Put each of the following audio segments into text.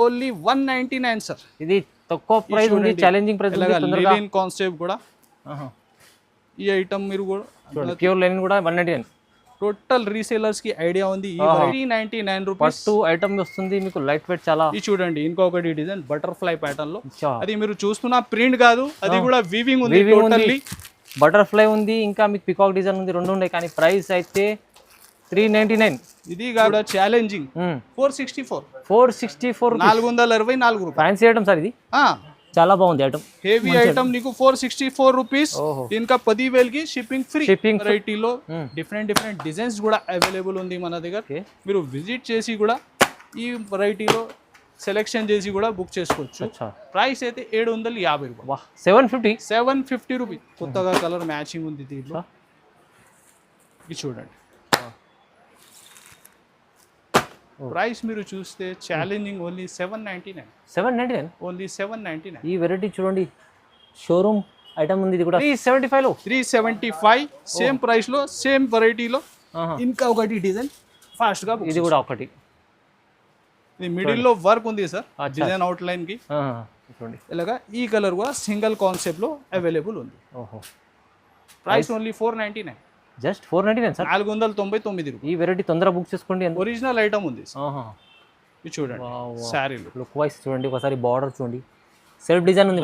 Only 199 sir. ఇది తక్కువ price ఉంది, ఛాలెంజింగ్ ప్రైస్ ఉంది. తొందరగా లినిన్ కాన్సెప్ట్ కూడా ఈ ఐటమ్ మీరు కూడా చూడండి, ప్యూర్ లెనిన్ కూడా 199. టోటల్ రీసేలర్స్ కి ఐడియా ఉంది. ఈ 399 రూపీస్ పట్టు ఐటమ్ వస్తుంది మీకు, లైట్ వెయిట్ చాలా. ఇది చూడండి ఇంకొకటి డిజైన్ బటర్ఫ్లై ప్యాటర్న్ లో, అది మీరు చూస్తున్న ప్రింట్ కాదు, అది కూడా వీవింగ్ ఉంది టోటల్లీ. బటర్ఫ్లై ఉంది, ఇంకా మీకు పికాక్ డిజైన్ ఉంది, రెండు ఉన్నాయి. కానీ ప్రైస్ అయితే 399. ఇది కూడా ఛాలెంజింగ్ 464. 464 424 రూపాయలు. ఫ్యాన్సీ ఐటమ్ సార్ ఇది, చాలా బాగుంది ఐటమ్. హెవీ ఐటమ్ నీకు 464 రూపీస్. ఇంకా 10,000 కి షిప్పింగ్ ఫ్రీ. వెరైటీలో డిఫరెంట్ డిజైన్స్ కూడా అవైలబుల్ ఉంది మన దగ్గర. మీరు విజిట్ చేసి కూడా ఈ వెరైటీలో సెలెక్షన్ చేసి కూడా బుక్ చేసుకోవచ్చు. ప్రైస్ అయితే 750 రూపాయలు. 750 రూపీస్. కొత్తగా కలర్ మ్యాచింగ్ ఉంది దీంట్లో. ఇది చూడండి, ప్రైస్ మీరు చూస్తే ఛాలెంజింగ్ ఓన్లీ 799. ఓన్లీ 799. ఈ వెరైటీ చూడండి, షోరూమ్ ఐటమ్ ఉంది. ఇది కూడా 375 లో. 375 సేమ్ ప్రైస్ లో, సేమ్ వెరైటీలో. ఇంకా ఒకటి డిజైన్ ఫాస్ట్ గా, ఇది కూడా ఒకటి. ఇది మిడిల్ లో వర్క్ ఉంది సార్, డిజైన్ అవుట్ లైన్ కి. చూడండి ఇలాగా ఈ కలర్ కూడా సింగిల్ కాన్సెప్ట్ లో అవైలబుల్ ఉంది. Price only 499. Just 499 sir. 499 రూపాయలు. ఈ వెరైటీ తొందరగా బుక్ చేసుకోండి. ఒరిజినల్ ఐటమ్ ఉంది. ఇది చూడండి, శారీలో లుక్ వైస్ చూడండి, ఒకసారి బార్డర్ చూడండి, సెల్ఫ్ డిజైన్ ఉంది,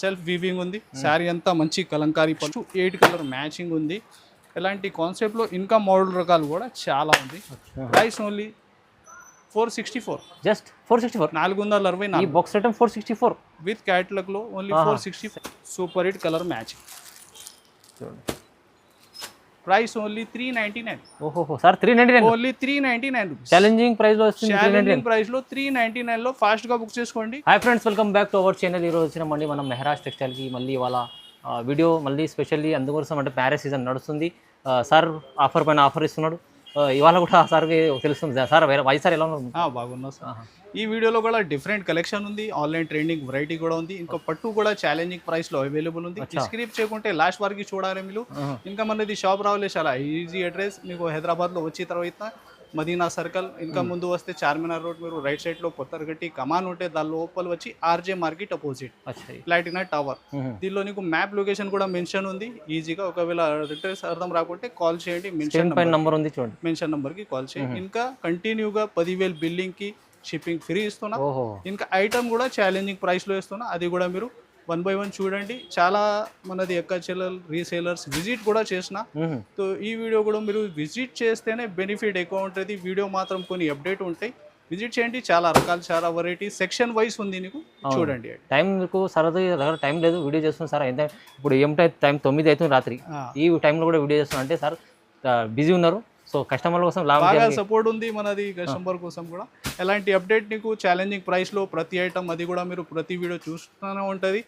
సెల్ఫ్ వీవింగ్ ఉంది. శారీ అంతా మంచి కలంకారీ పట్టు, 8 కలర్ మ్యాచింగ్ ఉంది. ఇలాంటి కాన్సెప్ట్ లో ఇంకా మోడల్ రకాలు కూడా చాలా ఉంది. Price only 464. జస్ట్ 464. 464. ఈ బాక్స్ ఐటమ్ 464 విత్ క్యాటలాగ్ లో only 464. Super hit colour matching చూడండి. Price only 399. ఓహో sir, 399. Only 399 rupees. Challenging price లో వస్తుంది. ఛాలెంజింగ్ ప్రైస్ లో 399 లో ఫాస్ట్ గా బుక్ చేసుకోండి. Hi friends, welcome back to our channel. ఈ రోజు వచ్చినామండి మనం మెహరాజ్ టెక్స్టైల్ కి. మళ్ళీ ఇవాళ వీడియో మళ్ళీ స్పెషల్లీ అందుకోసం, అంటే మ్యారేజ్ సీజన్ నడుస్తుంది. సార్ ఆఫర్ పైన ఆఫర్ ఇస్తున్నాడు. ఇవాళ కూడా సార్కి తెలుస్తుంది సార్, వైస్ సార్ ఎలా ఉన్నారు? బాగున్నా సార్. ఈ వీడియోలో కూడా డిఫరెంట్ కలెక్షన్ ఉంది, ఆన్లైన్ ట్రెండింగ్ వెరైటీ కూడా ఉంది. ఇంకా పట్టు కూడా ఛాలెంజింగ్ ప్రైస్ లో అవైలబుల్ ఉంది. స్క్రిప్ట్ చేయకుంటే లాస్ట్ వరకు చూడాలి మీరు. ఇంకా మనది షాప్ రావాలి, చాలా ఈజీ అడ్రస్. మీకు హైదరాబాద్ లో వచ్చిన తర్వాత మదీనా సర్కిల్, ఇంకా ముందు వస్తే చార్మినార్ రోడ్, మీరు రైట్ సైడ్ లో పొత్తరగట్టి కమాన్ ఉంటే దాని లోపల వచ్చి RJ market opposite Platina tower. దీనిలో నీకు మ్యాప్ లొకేషన్ కూడా మెన్షన్ ఉంది. ఈజీగా ఒకవేళ అడ్రస్ అర్థం రాకుంటే కాల్ చేయండి, మెన్షన్ నంబర్ ఉంది చూడండి, మెన్షన్ నంబర్ కి కాల్ చేయండి. ఇంకా కంటిన్యూగా 10,000 బిల్లింగ్ కి షిప్పింగ్ ఫ్రీ ఇస్తున్నా. ఇంకా ఐటమ్ కూడా ఛాలెంజింగ్ ప్రైస్ లో ఇస్తున్నా. అది కూడా మీరు 1 by 1 చూడండి. చాలా మనది ఎక్కచెల్లెల్ రీసేలర్స్ విజిట్ కూడా చేసిన. సో ఈ వీడియో కూడా మీరు విజిట్ చేస్తేనే బెనిఫిట్ ఎక్కువ ఉంటుంది. వీడియో మాత్రం కొన్ని అప్డేట్ ఉంటాయి, విజిట్ చేయండి. చాలా రకాలు, చాలా వెరైటీ సెక్షన్ వైస్ ఉంది, నీకు చూడండి. టైం మీకు సరదా దగ్గర టైం లేదు, వీడియో చేస్తున్నాం సార్. అయితే ఇప్పుడు ఏమిటై టైం 9 అవుతుంది రాత్రి, ఈ టైంలో కూడా వీడియో చేస్తున్నాం అంటే సార్ బిజీ ఉన్నారు. సో కస్టమర్ల కోసం బాగా సపోర్ట్ ఉంది మనది, కస్టమర్ కోసం కూడా. ఎలాంటి అప్డేట్ నీకు ఛాలెంజింగ్ ప్రైస్ లో ప్రతి ఐటమ్, అది కూడా మీరు ప్రతి వీడియో చూస్తూనే ఉంటుంది.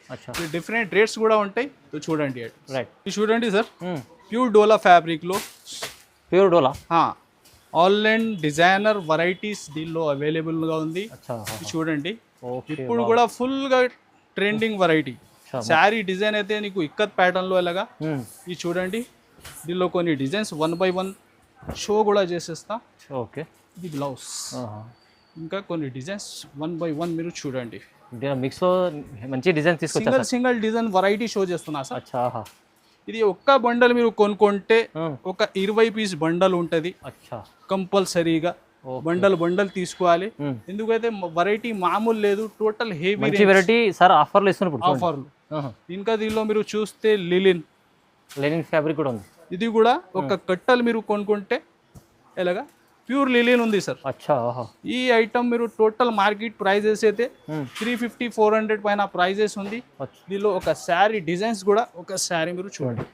డిఫరెంట్ రేట్స్ కూడా ఉంటాయి, చూడండి. ఇది చూడండి సార్, ప్యూర్ డోలా ఫ్యాబ్రిక్ లో, ప్యూర్ డోలా ఆన్లైన్ డిజైనర్ వెరైటీస్ దీనిలో అవైలబుల్ గా ఉంది. చూడండి, ఇప్పుడు కూడా ఫుల్ గా ట్రెండింగ్ వెరైటీ. శారీ డిజైన్ అయితే నీకు ఇక్కత్ ప్యాటర్న్ లో ఎలాగా. ఇది చూడండి, దీనిలో కొన్ని డిజైన్స్ 1 by 1 షో కూడా చేసేస్తా. ఓకే, ఇది బ్లౌజ్. ఇంకా కొన్ని డిజైన్స్ 1 by 1 మీరు చూడండి. మిక్స్ లో మంచి డిజైన్ తీసుకొచ్చారు. సింగిల్ డిజైన్ వెరైటీ షో చేస్తున్నా సార్. ఇది ఒక్క బండల్ మీరు కొనుక్కుంటే ఒక 20 పీస్ బండల్ ఉంటది కంపల్సరీగా. బండల్ తీసుకోవాలి, ఎందుకైతే వెరైటీ మామూలు లేదు, టోటల్ హెవీ వెరైటీ సార్. ఆఫర్లు ఇస్తున్నారు, ఆఫర్లు. ఇంకా దీనిలో మీరు చూస్తే లినిన్ ఫ్యాబ్రిక్ కూడా ఉంది. ఇది కూడా ఒక కట్టలు మీరు కొనుక్కుంటే ఎలాగా ప్యూర్ లిలిన్ ఉంది సార్. ఈ ఐటమ్ మీరు టోటల్ మార్కెట్ ప్రైజెస్ అయితే 350-400 పైన ప్రైజెస్ ఉంది. దీనిలో ఒక శారీ డిజైన్స్ కూడా, ఒక శారీ మీరు చూడండి,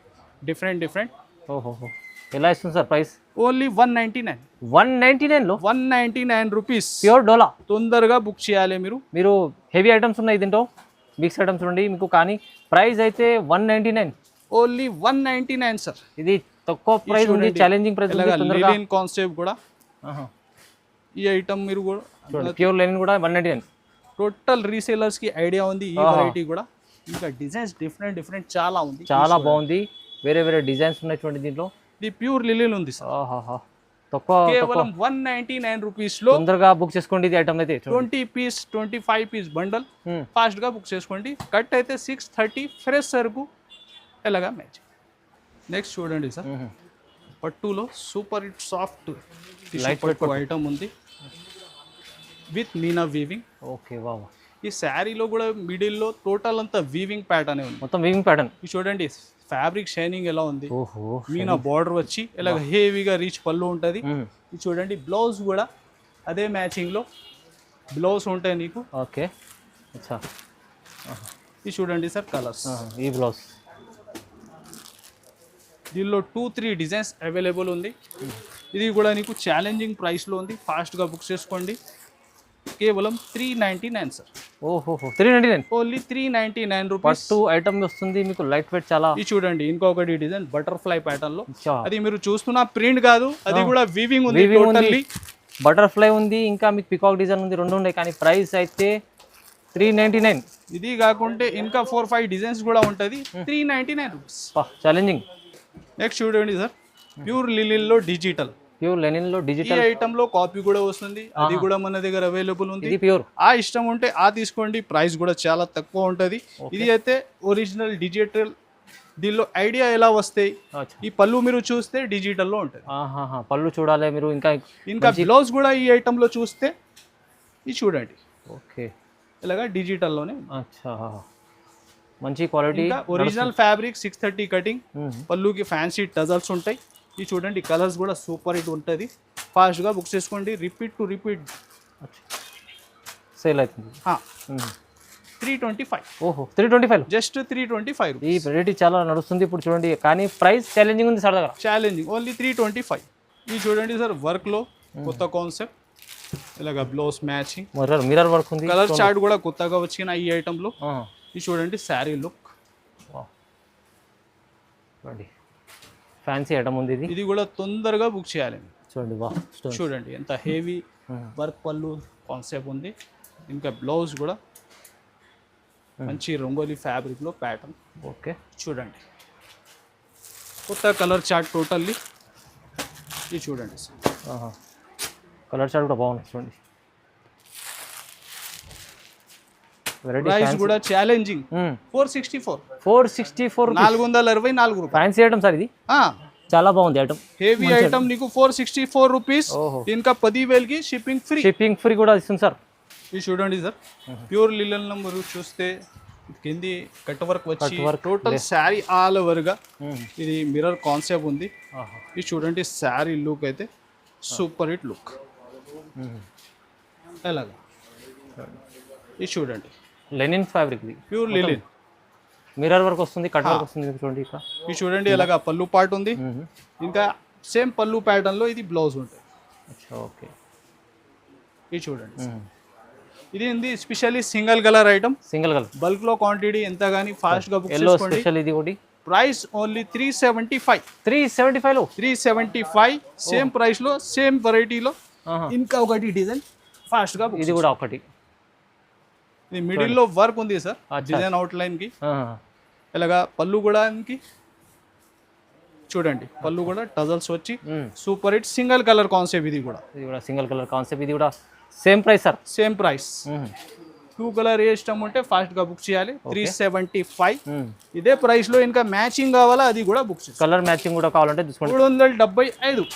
డిఫరెంట్. ఎలా ఇస్తుంది సార్ ప్రైస్? ఓన్లీ 199. 199 లో 199 రూపీస్. ప్యూర్ డోలా. తొందరగా బుక్ చేయాలి మీరు. హెవీ ఐటమ్స్ ఉన్నాయి దీంట్లో, మిక్స్ ఐటమ్స్ ఉండి మీకు. కానీ ప్రైస్ అయితే 199. Only 199 sir. ఇది తక్కువ ప్రైస్ ఉంది, ఛాలెంజింగ్ ప్రైస్ ఉంది. లినిన్ కాన్సెప్ట్ కూడా ఈ ఐటమ్ మీరు కూడా ప్యూర్ లెనిన్ కూడా 199. టోటల్ రీసేలర్స్ కి ఐడియా ఉంది ఈ వెరైటీ కూడా. ఇంకా డిజైన్స్ డిఫరెంట్ చాలా ఉంది, చాలా బాగుంది. వేరే డిజైన్స్ ఉన్నాయి చూడండి దీంట్లో. ఇది ప్యూర్ లిలిన్ ఉంది సార్. తక్కువ కేవలం 199 రూపీస్ లో తొందరగా బుక్ చేసుకోండి ఇది ఐటమ్ అయితే 20 పీస్ 25 పీస్ బండల్ ఫాస్ట్ గా బుక్ చేసుకోండి. కట్ అయితే 630 ఫ్రెష్ సరుకు ఎలాగా మ్యాచ్. నెక్స్ట్ చూడండి సార్, పట్టులో సూపర్ హిట్ సాఫ్ట్ లైట్ పట్టు ఐటమ్ ఉంది with Meena weaving. Okay wow. ఈ శారీలో కూడా మిడిల్లో టోటల్ అంతా వీవింగ్ ప్యాటర్న్ ఉంది, మొత్తం వీవింగ్ ప్యాటర్న్. ఇది చూడండి ఫ్యాబ్రిక్ షైనింగ్ ఎలా ఉంది. ఓహో మీనా బార్డర్ వచ్చి ఇలాగ హెవీగా రీచ్ పళ్ళు ఉంటుంది. ఇది చూడండి బ్లౌజ్ కూడా అదే మ్యాచింగ్ లో బ్లౌజ్ ఉంటాయి నీకు. ఓకే అచ్చా. ఇది చూడండి సార్ కలర్స్. ఈ బ్లౌజ్ దీనిలో 2-3 డిజైన్స్ అవైలబుల్ ఉంది. ఇది కూడా నీకు ఛాలెంజింగ్ ప్రైస్లో ఉంది, ఫాస్ట్గా బుక్ చేసుకోండి. కేవలం 399 సార్. ఓహో 399 ఓన్లీ 399 రూపీస్. పట్టు ఐటమ్ వస్తుంది మీకు, లైట్ వెయిట్ చాలా. ఇది చూడండి ఇంకొకటి డిజైన్ బటర్ఫ్లై ప్యాటర్న్ లో. అచ్చా. అది మీరు చూస్తున్న ప్రింట్ కాదు, అది కూడా వీవింగ్ ఉంది టోటల్లీ. బటర్ఫ్లై ఉంది, ఇంకా మీకు పికాక్ డిజైన్ ఉంది, రెండు ఉన్నాయి. కానీ ప్రైస్ అయితే 399. ఇది కాకుంటే ఇంకా 4-5 డిజైన్స్ కూడా ఉంటుంది. 399 రూపీస్. ఛాలెంజింగ్. నెక్స్ట్ చూడండి సార్, ప్యూర్ లిలిన్లో డిజిటల్. ప్యూర్ లెనిన్ లో ఈ డిజిటల్ ఐటమ్ లో కాపీ కూడా వస్తుంది, అది కూడా మన దగ్గర అవైలబుల్ ఉంది. ఇది ప్యూర్. ఆ ఇష్టం ఉంటే ఆ తీసుకోండి, ప్రైస్ కూడా చాలా తక్కువ ఉంటుంది. ఇది అయితే ఒరిజినల్ డిజిటల్. దీనిలో ఐడియా ఎలా వస్తాయి, ఈ పళ్ళు మీరు చూస్తే డిజిటల్ లో ఉంటుంది. పళ్ళు చూడాలి మీరు. ఇంకా బ్లౌజ్ కూడా ఈ ఐటమ్ లో చూస్తే ఇది చూడండి. ఓకే ఇలాగా డిజిటల్ లోనే. అచ్చా, మంచి క్వాలిటీ. Original fabric 630 cutting. పళ్ళుకి ఫ్యాన్సీ టజల్స్ ఉంటాయి. ఇది చూడండి కలర్స్ కూడా సూపర్ హిట్ ఉంటుంది. ఫాస్ట్గా బుక్ చేసుకోండి, రిపీట్ టు రిపీట్ సేల్ అవుతుంది. 325. ఓహో 325. జస్ట్ 325. ఈ వెరైటీ చాలా నడుస్తుంది ఇప్పుడు చూడండి, కానీ ప్రైస్ ఛాలెంజింగ్ ఉంది సార్ దగ్గర. Challenging only 325. ఇది చూడండి సార్ వర్క్లో కొత్త కాన్సెప్ట్. ఇలాగా బ్లౌజ్ మ్యాచింగ్, మిర్రర్ వర్క్ ఉంది. కలర్ చార్ట్ కూడా కొత్తగా వచ్చిన ఈ ఐటెంలో. ఇది చూడండి శారీ లుక్. చూడండి ఫ్యాన్సీ ఐటమ్ ఉంది. ఇది కూడా తొందరగా బుక్ చేయాలి. చూడండి వా, చూడండి ఎంత హెవీ వర్క్ పళ్ళు కాన్సెప్ట్ ఉంది. ఇంకా బ్లౌజ్ కూడా మంచి రంగోలీ ఫ్యాబ్రిక్లో ప్యాటర్న్. ఓకే చూడండి కొత్త కలర్ చార్ట్ టోటల్లీ. ఇది చూడండి సార్, కలర్ చార్ట్ కూడా బాగుంది. చూడండి ప్రైస్ కూడా ఛాలెంజింగ్ 464. 464 464 రూపాయలు. ఫ్యాన్సీ ఐటమ్ సార్ ఇది, చాలా బాగుంది ఐటమ్. హెవీ ఐటమ్ నీకు 464 రూపీస్. ఇంకా 10,000కి షిప్పింగ్ ఫ్రీ. షిప్పింగ్ ఫ్రీ కూడా ఇస్తుంది సార్. ఇది చూడండి సార్, ప్యూర్ లిలన్ నెంబర్ చూస్తే కింది కట్ వర్క్ వచ్చి టోటల్ శారీ ఆల్ ఓవర్ గా ఇది మిర్రర్ కాన్సెప్ట్ ఉంది. ఇది చూడండి శారీ లుక్ అయితే సూపర్ హిట్ లుక్. ఎలాగా ఇది చూడండి linen fabric, pure లిలిన్. Mirror work వస్తుంది, కట్ వర్క్ వస్తుంది. చూడండి ఇది చూడండి ఎలాగా పళ్ళు పార్ట్ ఉంది. ఇంకా సేమ్ పళ్ళు ప్యాటర్న్ లో ఇది బ్లౌజ్ ఉంటుంది. ఓకే ఇది చూడండి, ఇది ఏంది specially single colour item. Single colour bulk లో క్వాంటిటీ ఎంత గానీ ఫాస్ట్ గా బుక్ ఎల్లో చేసుకోండి. స్పెషల్ ఇది ఒకటి. Price only 375. 375 లో 375 సేమ్ ప్రైస్ లో సేమ్ వెరైటీలో. ఇంకా ఒకటి డిజైన్ ఫాస్ట్ గా ఇది కూడా ఒకటి. ఇది మిడిల్ లో వర్క్ ఉంది సార్, డిజైన్ అవుట్ లైన్ కి. ఇలాగా పళ్ళు కూడా చూడండి, పళ్ళు కూడా టజల్స్ వచ్చి super hit single colour concept. ఇది కూడా సింగిల్ కలర్ కాన్సెప్ట్. ఇది కూడా same price sir. Same price. 2 colour ఏ ఇష్టం ఉంటే ఫాస్ట్ గా బుక్ చేయాలి. 375. ఇదే ప్రైస్ లో ఇంకా మ్యాచింగ్ కావాలా అది కూడా బుక్ చేయాలి. కలర్ మ్యాచింగ్ కూడా కావాలంటే తీసుకోండి. 375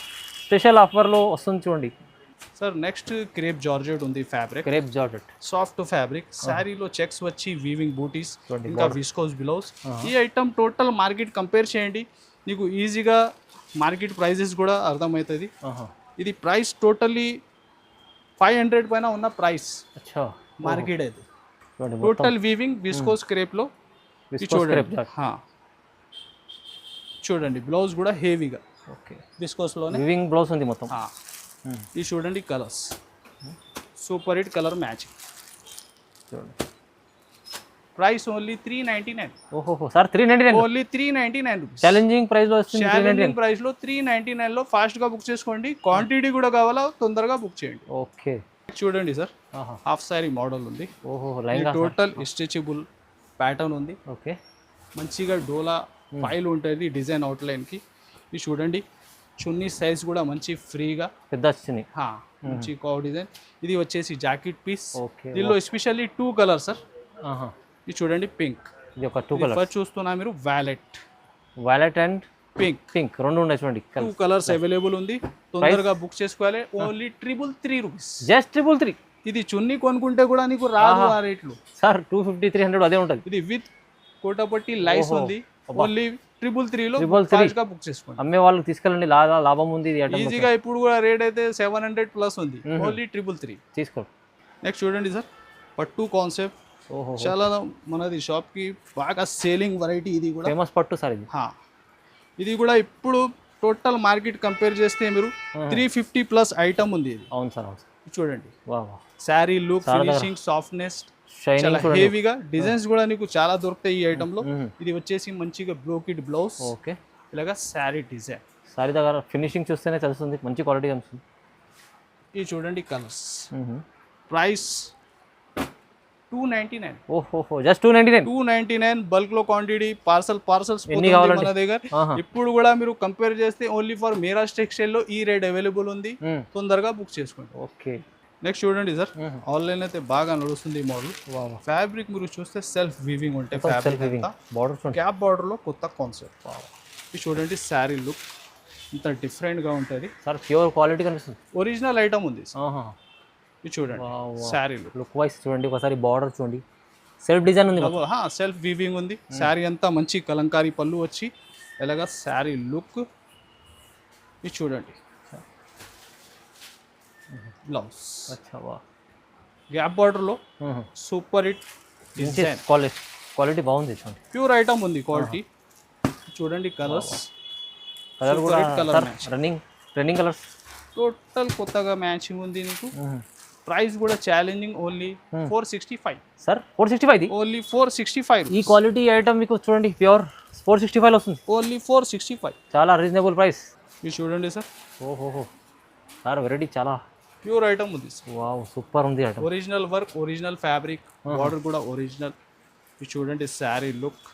స్పెషల్ ఆఫర్ లో వస్తుంది చూడండి సార్. నెక్స్ట్ క్రేప్ జార్జెట్ ఉంది fabric. Crepe georgette soft fabric. శారీలో చెక్స్ వచ్చి వీవింగ్ బూటీస్, ఇంకా విస్కోస్ బ్లౌజ్. ఈ ఐటమ్ టోటల్ మార్కెట్ కంపేర్ చేయండి, నీకు ఈజీగా మార్కెట్ ప్రైజెస్ కూడా అర్థమవుతుంది. ఇది ప్రైస్ టోటల్లీ 500 పైన ఉన్న ప్రైస్ మార్కెట్ అయితే. టోటల్ వీవింగ్ విస్కోస్ క్రేప్ లో. చూడండి బ్లౌజ్ కూడా హెవీగా విస్కోస్ లోనే వీవింగ్ బ్లౌజ్ ఉంది మొత్తం. ఇది చూడండి colours super hit colour matching. చూడండి ప్రైస్ ఓన్లీ 399. ఓహో sir 399. Only 399 rupees. Challenging price లో వస్తుంది. ఛాలెంజింగ్ ప్రైస్ లో 399 లో ఫాస్ట్ గా బుక్ చేసుకోండి. క్వాంటిటీ కూడా కావాలా తొందరగా బుక్ చేయండి. ఓకే చూడండి సార్, హాఫ్ సారీ మోడల్ ఉంది. ఓహో టోటల్ స్ట్రెచబుల్ ప్యాటర్న్ ఉంది. ఓకే మంచిగా డోలా ఫైల్ ఉంటుంది డిజైన్ అవుట్ లైన్ కి. ఇది చూడండి చున్నీ సైజ్ కూడా మంచి ఫ్రీగా పెద్ద వచ్చింది. మంచి కో డిజైన్. ఇది వచ్చేసి జాకెట్ పీస్. ఓకే. దీనిలో ఎస్పెషల్లీ 2 కలర్ సార్. ఇది చూడండి పింక్. ఇది ఒక 2 కలర్. ఫస్ట్ చూస్తున్నా మీరు వైలెట్ అండ్ పింక్ రెండు ఉన్నాయి చూడండి. 2 కలర్స్ అవైలబుల్ ఉంది. తొందరగా బుక్ చేసుకోవాలి. Only 333 rupees. జస్ట్ 333. ఇది చున్నీ కొనుక్కుంటే కూడా నీకు రాదు ఆ రేట్లు సార్. 250 300 అదే ఉంటుంది. ఇది విత్ కోటపట్టి లైస్ ఉంది. ఓన్లీ 333 లో గా బుక్ చేసుకోండి. అమ్మే వాళ్ళకి తీసుకెళ్ళండి, లాభం ఉంది. ఇది ఈజీగా ఇప్పుడు కూడా రేట్ అయితే 700 ప్లస్ ఉంది. ఓన్లీ 333 తీసుకోండి. నెక్స్ట్ చూడండి సార్, పట్టు కాన్సెప్ట్. చాలా మనది షాప్ కి బాగా సేలింగ్ వెరైటీ. ఇది కూడా ఫేమస్ పట్టు సార్. ఇది కూడా ఇప్పుడు టోటల్ మార్కెట్ కంపేర్ చేస్తే మీరు 350 ప్లస్ ఐటమ్ ఉంది. ఇది అవును సార్. చూడండి sari look, finishing, softness, shining, హెవీగా డిజైన్స్ కూడా నీకు చాలా దొరుకుతాయి ఈ ఐటమ్ లో. ఇది వచ్చేసి మంచిగా బ్రోకెట్ బ్లౌజ్. ఓకే. ఇలాగా శారీ డిజైన్. శారీ దగ్గర ఫినిషింగ్ చూస్తేనే తెలుస్తుంది, మంచి క్వాలిటీ కనిపిస్తుంది. ఇది చూడండి కలర్స్. ప్రైస్ 299. ఓహో, జస్ట్ 299. 299 బల్క్ లో క్వాంటిటీ. పార్సల్స్ మన దగ్గర. ఇప్పుడు కూడా మీరు కంపేర్ చేస్తే ఓన్లీ ఫర్ మీరాజ్ టెక్స్టైల్ లో ఈ రేట్ అవైలబుల్ ఉంది. తొందరగా బుక్ చేసుకోండి. ఓకే. నెక్స్ట్ చూడండి సార్, ఆన్లైన్ అయితే బాగా నడుస్తుంది ఈ మోడల్. ఫ్యాబ్రిక్ మీరు చూస్తే సెల్ఫ్ వీవింగ్ ఉంటాయి. క్యాప్ బార్డర్ లో కొత్త కాన్సెప్ట్. ఇది చూడండి శారీ లుక్ ఇంత డిఫరెంట్ గా ఉంటుంది సార్. ప్యూర్ క్వాలిటీ కనిపిస్తుంది. ఒరిజినల్ ఐటమ్ ఉంది. ఇది చూడండి శారీ లుక్ వైస్ చూడండి. ఒకసారి బార్డర్ చూడండి, సెల్ఫ్ డిజైన్ ఉంది, సెల్ఫ్ వీవింగ్ ఉంది. శారీ అంతా మంచి కలంకారీ పళ్ళు వచ్చి ఎలాగా శారీ లుక్. ఇది చూడండి బ్లౌజ్. గ్యాప్ బార్డర్ లో సూపర్ హిట్ డిజైన్. క్వాలిటీ బాగుంది చూడండి. ప్యూర్ ఐటమ్ ఉంది క్వాలిటీ. చూడండి కలర్స్. కలర్ కూడా రన్నింగ్ కలర్స్ టోటల్ కొత్తగా మ్యాచింగ్ ఉంది నీకు. ప్రైస్ కూడా ఛాలెంజింగ్. Only 465 sir. 465. ఓన్లీ 465. ఈ క్వాలిటీ ఐటమ్ మీకు చూడండి ప్యూర్ 465 వస్తుంది. ఓన్లీ 465. చాలా రీజనబుల్ ప్రైస్. ఇది చూడండి సార్. ఓహో సార్, వెరైటీ చాలా ప్యూర్ ఐటమ్ ఉంది. వావ్, సూపర్ ఉంది item. Original work, original fabric, border కూడా ఒరిజినల్. ఇది చూడండి శారీ లుక్.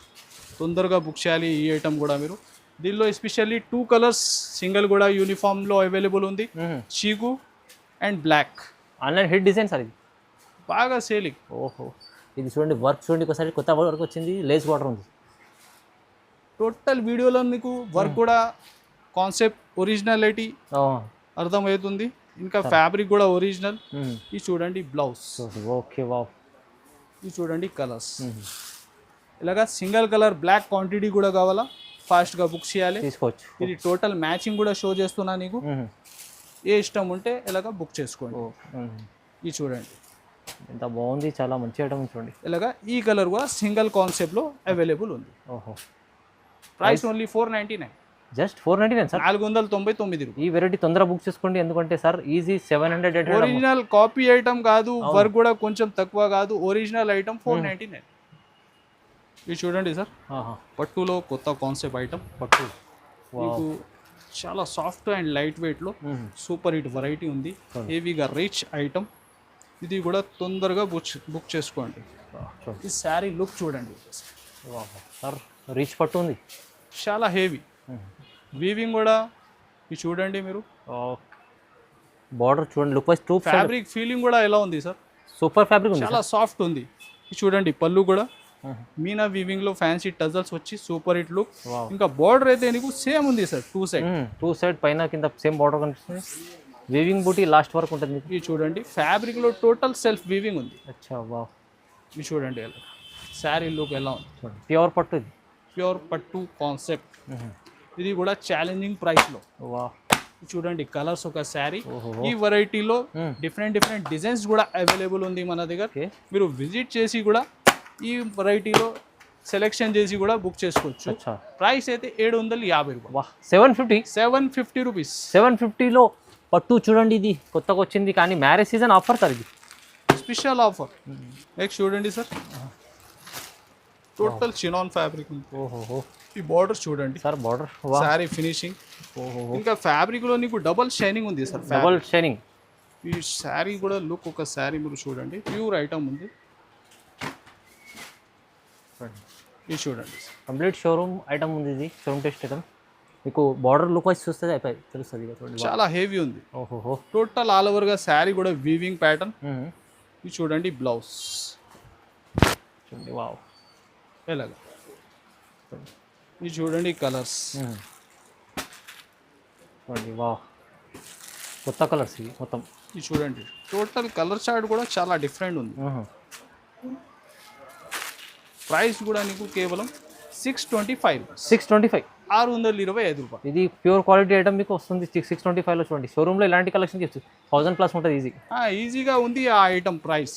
తొందరగా బుక్ చేయాలి ఈ ఐటమ్ కూడా మీరు. దీనిలో ఎస్పెషల్లీ 2 కలర్స్ సింగిల్ కూడా యూనిఫామ్ లో అవైలబుల్ ఉంది. చీకు and black. Online hit design sir. ఇది బాగా సేలింగ్. ఓహో, ఇది చూడండి వర్క్ చూడండి. ఒకసారి కొత్త వర్క్ వచ్చింది, లేస్ బార్డర్ ఉంది. టోటల్ వీడియోలో నీకు వర్క్ కూడా కాన్సెప్ట్ ఒరిజినాలిటీ అర్థమవుతుంది. ఇంకా ఫ్యాబ్రిక్ కూడా ఒరిజినల్. ఇది చూడండి బ్లౌజ్. Okay wow. ఇది చూడండి కలర్స్. ఇలాగా సింగిల్ కలర్ బ్లాక్ క్వాంటిటీ కూడా కావాలా, ఫాస్ట్గా బుక్ చేయాలి, తీసుకోవచ్చు. ఇది టోటల్ మ్యాచింగ్ కూడా షో చేస్తున్నా నీకు. ఏ ఇష్టం ఉంటే ఇలాగా బుక్ చేసుకోండి. ఇది చూడండి ఎంత బాగుంది, చాలా మంచి ఐటమ్ చూడండి. ఇలాగా ఈ కలర్ కూడా సింగిల్ కాన్సెప్ట్లో అవైలబుల్ ఉంది. ఓహో, ప్రైస్ ఓన్లీ 499. Just 499 sir. 499 రూపాయలు. ఈ వెరైటీ తొందరగా బుక్ చేసుకోండి, ఎందుకంటే sir easy 700 800. Original copy item కాదు, వర్క్ కూడా కొంచెం తక్కువ కాదు, ఒరిజినల్ ఐటమ్ 499. ఇది చూడండి సార్, పట్టులో కొత్త కాన్సెప్ట్ ఐటమ్. పట్టు మీకు చాలా సాఫ్ట్ అండ్ లైట్ వెయిట్లో సూపర్ హిట్ వెరైటీ ఉంది. హెవీగా రిచ్ ఐటమ్. ఇది కూడా తొందరగా బుక్ చేసుకోండి. ఈ శారీ లుక్ చూడండి సార్. రిచ్ పట్టు ఉంది, చాలా హెవీ వీవింగ్ కూడా. ఇది చూడండి మీరు, బార్డర్ చూడండి, లుక్ వైస్. ఫ్యాబ్రిక్ ఫీలింగ్ కూడా ఎలా ఉంది సార్? సూపర్ ఫ్యాబ్రిక్ ఉంది, చాలా సాఫ్ట్ ఉంది. ఇది చూడండి పళ్ళు కూడా మీనా వీవింగ్ లో ఫ్యాన్సీ టజల్స్ వచ్చి సూపర్ హిట్ లుక్. ఇంకా బార్డర్ అయితే నీకు సేమ్ ఉంది సార్, టూ సైడ్ పైన కింద సేమ్ బార్డర్ కనిపిస్తుంది. వీవింగ్ బూటీ లాస్ట్ వరకు ఉంటుంది. ఇది చూడండి ఫ్యాబ్రిక్ లో టోటల్ సెల్ఫ్ వీవింగ్ ఉంది. అచ్చా వావ్. ఇది చూడండి శారీ లుక్ ఎలా ఉంది. ప్యూర్ పట్టు, ఇది ప్యూర్ పట్టు కాన్సెప్ట్. ఇది కూడా ఛాలెంజింగ్ ప్రైస్ లో. చూడండి కలర్స్ ఒక శారీ. ఈ వెరైటీలో డిఫరెంట్ డిజైన్స్ కూడా అవైలబుల్ ఉంది మన దగ్గర. మీరు విజిట్ చేసి కూడా ఈ వెరైటీలో సెలెక్షన్ చేసి కూడా బుక్ చేసుకోవచ్చు. ప్రైస్ అయితే 750 రూపాయలు. 750 రూపీస్. 750లో పట్టు చూడండి, ఇది కొత్తగా వచ్చింది కానీ మ్యారేజ్ సీజన్ ఆఫర్ సార్, ఇది స్పెషల్ ఆఫర్. నెక్స్ట్ చూడండి సార్, టోటల్ చినాన్ ఫ్యాబ్రిక్. ఓహో, ఈ బార్డర్ చూడండి సార్, బార్డర్ సారీ ఫినిషింగ్. ఇంకా ఫ్యాబ్రిక్ లో నీకు డబల్ షైనింగ్ ఉంది సార్, డబల్ షైనింగ్. ఈ శారీ కూడా లుక్ ఒక శారీ మీరు చూడండి, ప్యూర్ ఐటమ్ ఉంది. ఇది చూడండి కంప్లీట్ షోరూమ్ ఐటమ్ ఉంది, ఇది షోరూమ్ టెస్ట్ ఐటమ్. మీకు బార్డర్ లుక్ వైజ్ చూస్తే అయిపోయి తెలుస్తుంది ఇక చూడండి. చాలా హెవీ ఉంది. ఓహోహో. టోటల్ ఆల్ ఓవర్గా శారీ కూడా వీవింగ్ ప్యాటర్న్. ఇది చూడండి బ్లౌజ్ చూడండి. వావ్. ఎలాగా ఇది చూడండి కలర్స్. చూడండి. వావ్, కొత్త కలర్స్ ఇవి మొత్తం. ఇది చూడండి టోటల్ కలర్ చార్ట్ కూడా చాలా డిఫరెంట్ ఉంది. ప్రైస్ కూడా నీకు కేవలం 625. 625. 625 రూపాయలు. ఇది ప్యూర్ క్వాలిటీ ఐటమ్ మీకు వస్తుంది 625లో. చూడండి షోరూమ్లో ఇలాంటి కలెక్షన్ 1000+ ఉంటుంది ఈజీ. ఈజీగా ఉంది ఆ ఐటమ్ ప్రైస్.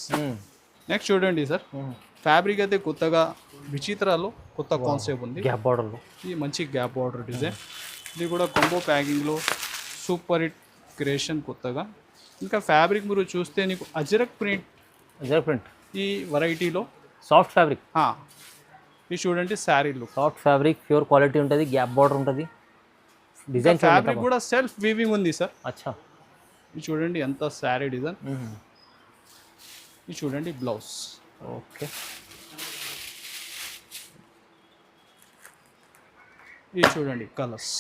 నెక్స్ట్ చూడండి సార్, ఫ్యాబ్రిక్ అయితే కొత్తగా విచిత్రాలో కొత్త కాన్సెప్ట్ ఉంది. గ్యాప్ బార్డర్లో ఇది మంచి గ్యాప్ బార్డర్ డిజైన్. ఇది కూడా కాంబో ప్యాకింగ్లో సూపర్ హిట్ క్రియేషన్ కొత్తగా. ఇంకా ఫ్యాబ్రిక్ మీరు చూస్తే నీకు అజరక్ ప్రింట్ ఈ వెరైటీలో సాఫ్ట్ ఫ్యాబ్రిక్. ఇది చూడండి sari look. Soft fabric, pure quality ఉంటుంది, గ్యాప్ బార్డర్ ఉంటుంది. డిజైన్ ఫ్యాబ్రిక్ కూడా సెల్ఫ్ వీవింగ్ ఉంది సార్. అచ్చా. ఇది చూడండి ఎంత శారీ డిజైన్. ఇది చూడండి బ్లౌజ్. ఓకే. ఇది చూడండి కలర్స్.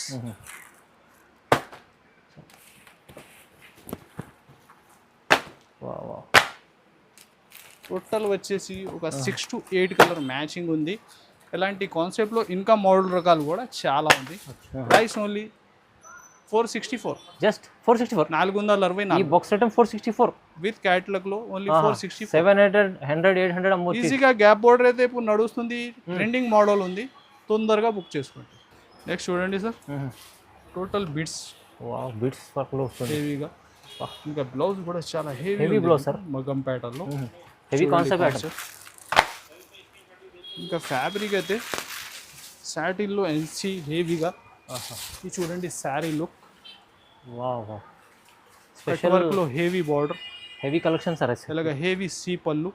టోటల్ వచ్చేసి ఒక 6 to 8 కలర్ మ్యాచింగ్ ఉంది. ఇలాంటి కాన్సెప్ట్లో ఇంకా మోడల్ రకాలు కూడా చాలా ఉంది. Price only 464. జస్ట్ 464. 464. ఈ బాక్స్ ఐటమ్ 464 విత్ క్యాటలాగ్ లో ఓన్లీ 464. 700, 100, 800 అమ్మొచ్చు. ఈజీగా గ్యాప్ బోర్డర్ అయితే ఇప్పుడు నడుస్తుంది. ట్రెండింగ్ మోడల్ ఉంది, తొందరగా బుక్ చేసుకోండి. నెక్స్ట్ చూడండి sir, total bits. Wow, bits వర్క్లో వస్తుంది హెవీగా. ఇంకా బ్లౌజ్ కూడా చాలా హెవీ బ్లౌజ్ సార్, మగం ప్యాటర్న్లో. Heavy concept item. ఇంకా ఫ్యాబ్రిక్ అయితే సాటిన్లో ఎన్సీ హెవీగా. ఇది చూడండి sari look. Wow wow, special వర్క్లో heavy border, heavy collection sir. ఇలాగ హెవీ సీ పళ్ళు.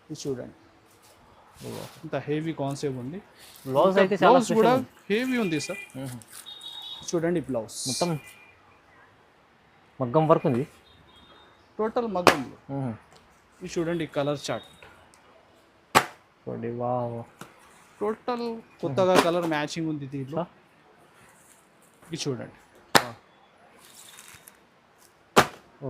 ఇది చూడండి ఇంత హెవీ కాన్సెప్ట్ ఉంది. బ్లౌజ్ అయితే చాలా బ్లౌజ్ కూడా హెవీ ఉంది సార్. చూడండి బ్లౌజ్ మొత్తం మగ్గం వర్క్ ఉంది, టోటల్ మగ్గంలో. ఇది చూడండి కలర్ చార్ట్. చూడండి. వావ్, టోటల్ కొత్తగా కలర్ మ్యాచింగ్ ఉంది దీంట్లో. ఇది చూడండి.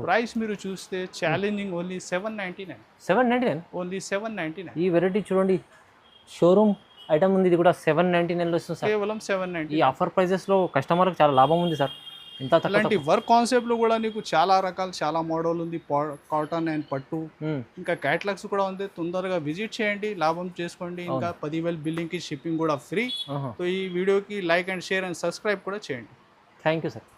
ప్రైస్ మీరు చూస్తే ఛాలెంజింగ్ ఓన్లీ 799. 799. ఓన్లీ 799. ఈ వెరైటీ చూడండి, షోరూమ్ ఐటమ్ ఉంది. ఇది కూడా 799లో వస్తుంది సార్. కేవలం 790. ఈ ఆఫర్ ప్రైజెస్లో కస్టమర్కి చాలా లాభం ఉంది సార్. ఇంత అలాంటి వర్క్ కాన్సెప్ట్లో కూడా నీకు చాలా రకాలు, చాలా మోడల్ ఉంది. కాటన్ అండ్ పట్టు, ఇంకా క్యాటలాగ్స్ కూడా ఉంది. తొందరగా విజిట్ చేయండి, లాభం చేసుకోండి. ఇంకా 10,000 బిల్లింగ్కి షిప్పింగ్ కూడా ఫ్రీ. సో ఈ వీడియోకి like and share and subscribe కూడా చేయండి. Thank you sir.